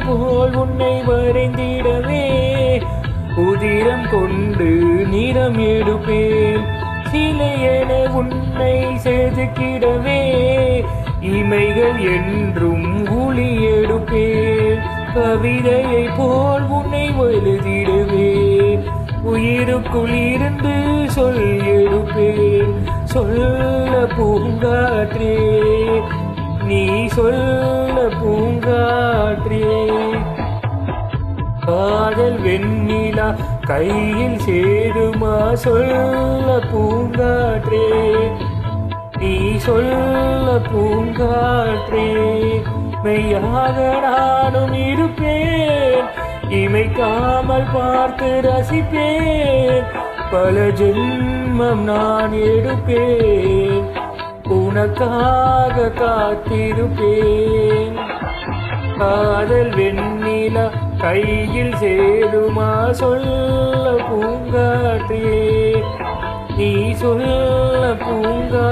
போல் உன்னை வரைந்திடவே உதிரம் கொண்டு நிறம் எடுப்பேன். சிலையென உன்னை செதுக்கிடவே இமைகள் என்றும் ஒளி எடுப்பேன். கவிதையை போல் உன்னை எழுதிடுவேன். உயிருக்குள் இருந்து சொல் எடுப்பேன். சொல்ல பூங்காற்றே நீ சொல்ல பூங்காற்றே. காதல் வெண்ணிலா கையில் சேருமா சொல்ல பூங்காற்றே நீ சொல்ல பூங்காற்றே. மெய்யாக நானும் இருப்பேன் இமைக்காமல் பார்த்து ரசிப்பேன். பல ஜென்மம் நான் எடுப்பேன் உனக்காக காத்திருப்பேன். காதல் வெண்ணிலா கையில் சேருமா சொல்ல பூங்காற்றே நீ சொல்ல பூங்கா